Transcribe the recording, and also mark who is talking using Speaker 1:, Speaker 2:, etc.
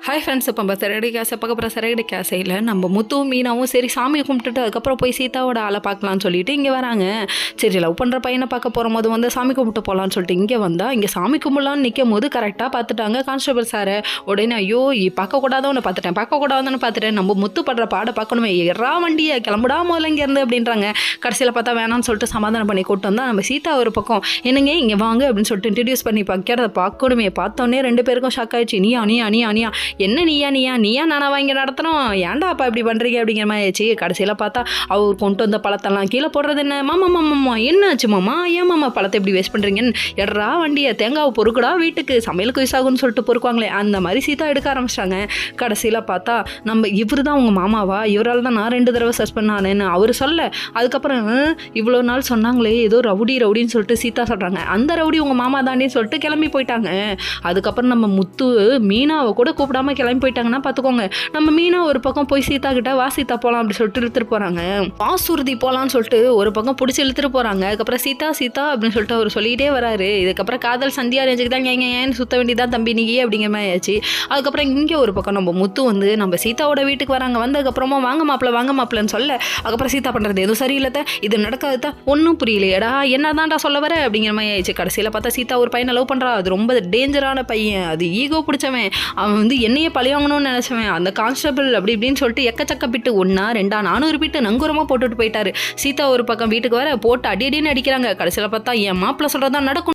Speaker 1: Hi friends, இப்போ நம்ம சரகடி கேஸை பார்க்க போகிற சரகடி கேஸையில் நம்ம முத்துவும் மீனாவும் சரி சாமி கும்பிட்டுட்டு அதுக்கப்புறம் போய் சீதாவோட ஆளை பார்க்கலான்னு சொல்லிட்டு இங்கே வராங்க. சரி லவ் பண்ணுற பையனை பார்க்க போகும்போது வந்து சாமி கும்பிட்டு போகலான்னு சொல்லிட்டு இங்கே வந்தால் இங்கே சாமி கும்பிடலான்னு நிற்கும் போது கரெக்டாக பார்த்துட்டாங்க கான்ஸ்டபிள் சாரை. உடனே ஐயோ பார்க்கக்கூடாதவன்னு பார்த்துட்டேன் நம்ம முத்து படுற பாடை பார்க்கணுமே, எறா வண்டியை கிளம்புடா முதல்ல இங்கேருந்து அப்படின்றாங்க. கடைசியில் பார்த்தா வேணான்னு சொல்லிட்டு சமாதானம் பண்ணி கூட்டு வந்தால் நம்ம சீதா ஒரு பக்கம் என்னங்க இங்கே வாங்க அப்படின்னு சொல்லிட்டு இன்ட்ரடியூஸ் பண்ணி பார்க்கிறத பார்க்கணுமே. பார்த்தோன்னே ரெண்டு பேருக்கும் ஷாக் ஆயிடுச்சு. நீயா என்ன நீயா நானா வாங்கி நடத்தணும், ஏன்டா அப்பா இப்படி பண்ணுறீங்க அப்படிங்கிற மாதிரி ஆச்சு. கடைசியில் பார்த்தா அவர் கொண்டு வந்த பழத்தெல்லாம் கீழே போடுறது என்ன, மாமா என்ன ஆச்சு மாமா, ஏன் மாமா பழத்தை இப்படி வேஸ்ட் பண்ணுறீங்கன்னு, எட்ரா வண்டியை தேங்காவை பொறுக்குடா வீட்டுக்கு சமையலுக்கு யூஸ் ஆகுன்னு சொல்லிட்டு பொறுக்குவாங்களே அந்த மாதிரி சீதா எடுக்க ஆரம்பிச்சிட்டாங்க. கடைசியில் பார்த்தா நம்ம இவர் தான் உங்கள் மாமாவா, இவரால் தான் நான் 2 தடவை சர்ச் பண்ணானேன்னு அவர் சொல்ல, அதுக்கப்புறம் இவ்வளோ நாள் சொன்னாங்களே ஏதோ ரவுடின்னு சொல்லிட்டு சீதா சொல்கிறாங்க, அந்த ரவுடி உங்கள் மாமா தானேன்னு சொல்லிட்டு கிளம்பி போயிட்டாங்க. அதுக்கப்புறம் நம்ம முத்து மீனாவை கூட கூப்பிடாம கிளம்பி போயிட்டாங்கன்னா பார்த்துக்கோங்க. நம்ம மீனா ஒரு பக்கம் போய் சீதா கிட்ட வா சீதா போகலாம் அப்படி சொல்லிட்டு இழுத்துட்டு போகிறாங்க. வாசுருதி போகலான்னு சொல்லிட்டு ஒரு பக்கம் பிடிச்சி இழுத்துட்டு போகிறாங்க. அதுக்கப்புறம் சீதா அப்படின்னு சொல்லிட்டு அவர் சொல்லிகிட்டே வராரு. இதுக்கப்புறம் காதல் சந்தியா ரேஞ்சுக்கு தான் ஏன்னு சுத்த வேண்டியதான் தம்பி நீ அப்படிங்கிற மாதிரி ஆச்சு. அதுக்கப்புறம் இங்கே ஒரு பக்கம் நம்ம முத்து வந்து நம்ம சீதாவோட வீட்டுக்கு வராங்க. வந்ததுக்கப்புறமா வாங்க மாப்பிள்ளன்னு சொல்ல, அதுக்கப்புறம் சீதா பண்ணுறது எதுவும் சரியில்லை, இது நடக்காதுதா, ஒன்றும் புரியலையடா, என்னதான்டா சொல்ல வர அப்படிங்கிற மாதிரி ஆயிடுச்சு. கடைசியில் பார்த்தா சீதா ஒரு பையனை லவ் பண்ணுறா. அது ரொம்ப டேஞ்சரான பையன், அது ஈகோ பிடிச்சவன், அவன் வந்து என்னையே பழிவாங்கணும்னு நினச்சவன். அந்த கான்ஸ்டபிள் அப்படி இப்படின்னு சொல்லிட்டு எக்கச்சக்க பிட்டு 1 2 400 பிட்டு நங்கூரமாக போட்டுட்டு போயிட்டாரு. சீதா ஒரு பக்கம் வீட்டுக்கு வர போட்டு அடின்னு அடிக்கிறாங்க. கடைசியில் பார்த்தா என் மாப்பிள்ளை சொல்கிறதா நடக்கும்.